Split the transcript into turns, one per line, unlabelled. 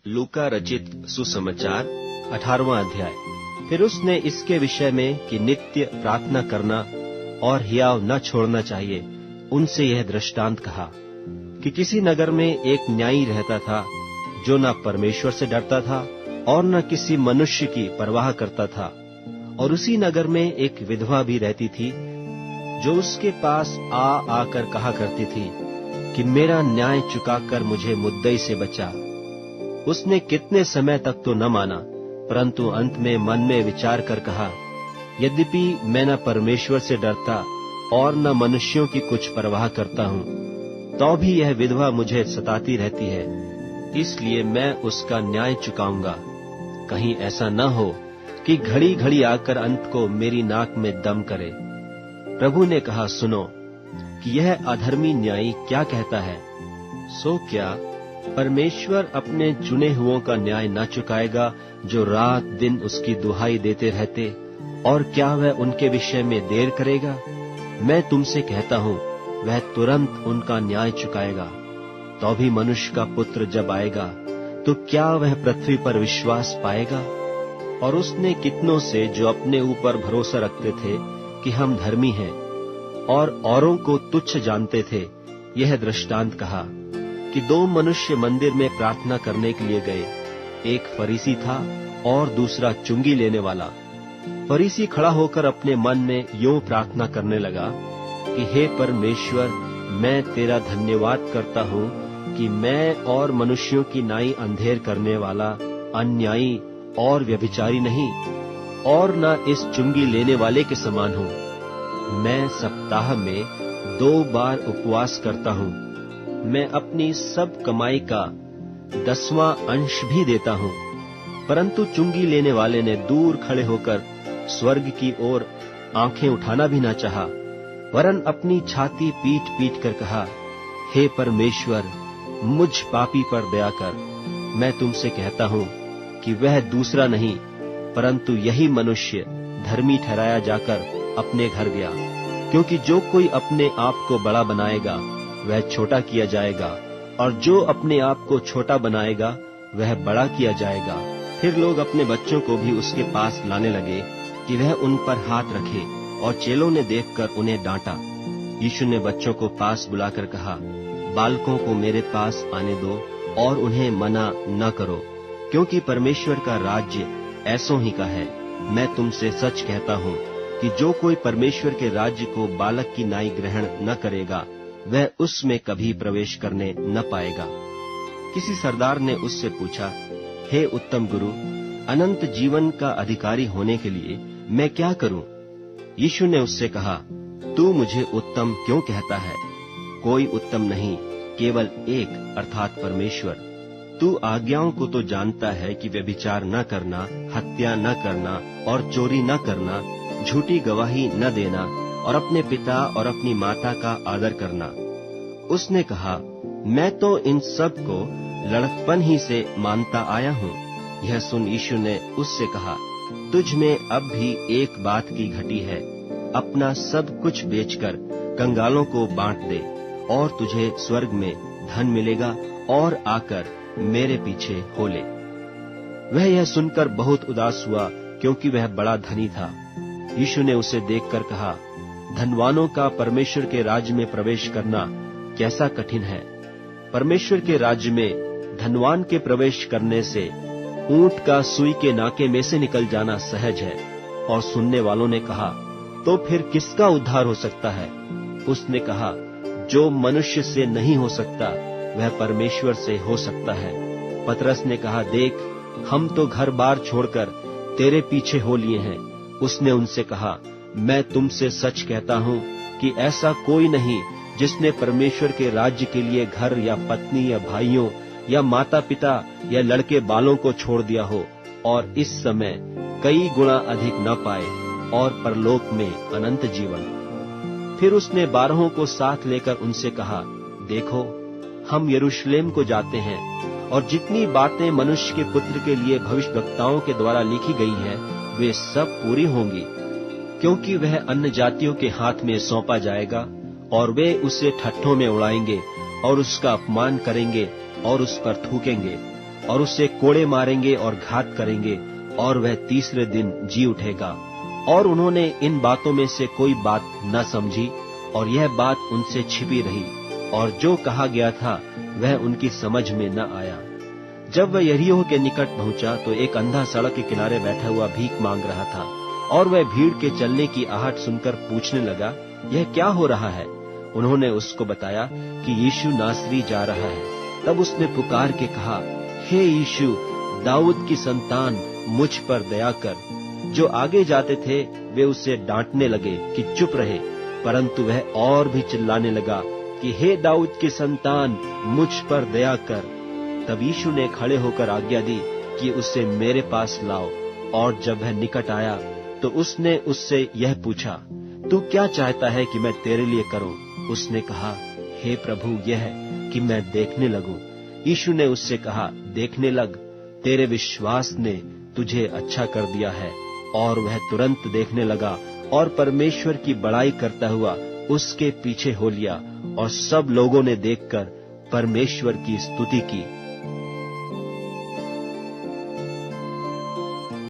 लूका रचित सुसमाचार 18वां अध्याय। फिर उसने इसके विषय में कि नित्य प्रार्थना करना और हियाव न छोड़ना चाहिए, उनसे यह दृष्टांत कहा कि किसी नगर में एक न्यायी रहता था, जो न परमेश्वर से डरता था और न किसी मनुष्य की परवाह करता था। और उसी नगर में एक विधवा भी रहती थी, जो उसके पास आकर कहा करती थी कि मेरा न्याय चुकाकर मुझे मुद्दई से बचा। उसने कितने समय तक तो न माना, परंतु अंत में मन में विचार कर कहा, यद्यपि मैं न परमेश्वर से डरता और न मनुष्यों की कुछ परवाह करता हूँ, तो भी यह विधवा मुझे सताती रहती है, इसलिए मैं उसका न्याय चुकाऊंगा। कहीं ऐसा न हो कि घड़ी घड़ी आकर अंत को मेरी नाक में दम करे। प्रभु ने कहा, सुनो कि यह अधर्मी न्यायी क्या कहता है। सो क्या परमेश्वर अपने चुने हुओं का न्याय न चुकाएगा, जो रात दिन उसकी दुहाई देते रहते, और क्या वह उनके विषय में देर करेगा? मैं तुमसे कहता हूँ, वह तुरंत उनका न्याय चुकाएगा। तो भी मनुष्य का पुत्र जब आएगा, तो क्या वह पृथ्वी पर विश्वास पाएगा? और उसने कितनों से, जो अपने ऊपर भरोसा रखते थे कि हम धर्मी हैं और औरों को तुच्छ जानते थे, यह दृष्टांत कहा कि दो मनुष्य मंदिर में प्रार्थना करने के लिए गए। एक फरीसी था और दूसरा चुंगी लेने वाला। फरीसी खड़ा होकर अपने मन में यूं प्रार्थना करने लगा कि हे परमेश्वर, मैं तेरा धन्यवाद करता हूँ कि मैं और मनुष्यों की नाई अंधेर करने वाला, अन्यायी और व्यभिचारी नहीं, और न इस चुंगी लेने वाले के समान हूँ। मैं सप्ताह में 2 बार उपवास करता हूँ। मैं अपनी सब कमाई का 10वां अंश भी देता हूँ। परंतु चुंगी लेने वाले ने दूर खड़े होकर स्वर्ग की ओर आंखें उठाना भी न चाहा, वरन अपनी छाती पीट पीट कर कहा, हे परमेश्वर, मुझ पापी पर दया कर। मैं तुमसे कहता हूँ कि वह दूसरा नहीं, परंतु यही मनुष्य धर्मी ठहराया जाकर अपने घर गया। क्योंकि जो कोई अपने आप को बड़ा बनाएगा, वह छोटा किया जाएगा, और जो अपने आप को छोटा बनाएगा, वह बड़ा किया जाएगा। फिर लोग अपने बच्चों को भी उसके पास लाने लगे कि वह उन पर हाथ रखे, और चेलों ने देखकर उन्हें डांटा। यीशु ने बच्चों को पास बुलाकर कहा, बालकों को मेरे पास आने दो और उन्हें मना न करो, क्योंकि परमेश्वर का राज्य ऐसों ही का है। मैं तुमसे सच कहता हूँ कि जो कोई परमेश्वर के राज्य को बालक की नाई ग्रहण न करेगा, वह उसमें कभी प्रवेश करने न पाएगा। किसी सरदार ने उससे पूछा, हे उत्तम गुरु, अनंत जीवन का अधिकारी होने के लिए मैं क्या करूं? यीशु ने उससे कहा, तू मुझे उत्तम क्यों कहता है? कोई उत्तम नहीं, केवल एक, अर्थात परमेश्वर। तू आज्ञाओं को तो जानता है कि व्यभिचार न करना, हत्या न करना और चोरी न करना, झूठी गवाही न देना, और अपने पिता और अपनी माता का आदर करना। उसने कहा, मैं तो इन सब को लड़कपन ही से मानता आया हूँ। यह सुन यीशु ने उससे कहा, तुझ में अब भी एक बात की घटी है। अपना सब कुछ बेचकर कंगालों को बांट दे, और तुझे स्वर्ग में धन मिलेगा, और आकर मेरे पीछे हो ले। वह यह सुनकर बहुत उदास हुआ, क्योंकि वह बड़ा धनी था। यीशु ने उसे देखकर कहा, धनवानों का परमेश्वर के राज्य में प्रवेश करना कैसा कठिन है। परमेश्वर के राज्य में धनवान के प्रवेश करने से ऊंट का सुई के नाके में से निकल जाना सहज है। और सुनने वालों ने कहा, तो फिर किसका उद्धार हो सकता है? उसने कहा, जो मनुष्य से नहीं हो सकता, वह परमेश्वर से हो सकता है। पतरस ने कहा, देख, हम तो घर बार छोड़कर तेरे पीछे हो लिए हैं। उसने उनसे कहा, मैं तुमसे सच कहता हूँ कि ऐसा कोई नहीं जिसने परमेश्वर के राज्य के लिए घर या पत्नी या भाइयों या माता पिता या लड़के बालों को छोड़ दिया हो, और इस समय कई गुना अधिक न पाए, और परलोक में अनंत जीवन। फिर उसने 12 को साथ लेकर उनसे कहा, देखो, हम यरूशलेम को जाते हैं, और जितनी बातें मनुष्य के पुत्र के लिए भविष्यवक्ताओं के द्वारा लिखी गई हैं, वे सब पूरी होंगी। क्योंकि वह अन्य जातियों के हाथ में सौंपा जाएगा, और वे उसे ठट्ठों में उड़ाएंगे और उसका अपमान करेंगे और उस पर थूकेंगे, और उसे कोड़े मारेंगे और घात करेंगे, और वह तीसरे दिन जी उठेगा। और उन्होंने इन बातों में से कोई बात न समझी, और यह बात उनसे छिपी रही, और जो कहा गया था वह उनकी समझ में न आया। जब वह यरीहो के निकट पहुंचा तो एक अंधा सड़क के किनारे बैठा हुआ भीख मांग रहा था, और वह भीड़ के चलने की आहट सुनकर पूछने लगा, यह क्या हो रहा है? उन्होंने उसको बताया कि यीशु नासरी जा रहा है। तब उसने पुकार के कहा, हे यीशु, दाऊद की संतान, मुझ पर दया कर। जो आगे जाते थे वे उसे डांटने लगे कि चुप रहे, परंतु वह और भी चिल्लाने लगा कि हे दाऊद की संतान, मुझ पर दया कर। तब यीशु ने खड़े होकर आज्ञा दी कि उसे मेरे पास लाओ। और जब वह निकट आया तो उसने उससे यह पूछा, तू क्या चाहता है कि मैं तेरे लिए करूं? उसने कहा, हे प्रभु, यह कि मैं देखने लगूं। यीशु ने उससे कहा, देखने लग, तेरे विश्वास ने तुझे अच्छा कर दिया है। और वह तुरंत देखने लगा और परमेश्वर की बड़ाई करता हुआ उसके पीछे हो लिया। और सब लोगों ने देखकर परमेश्वर की स्तुति की।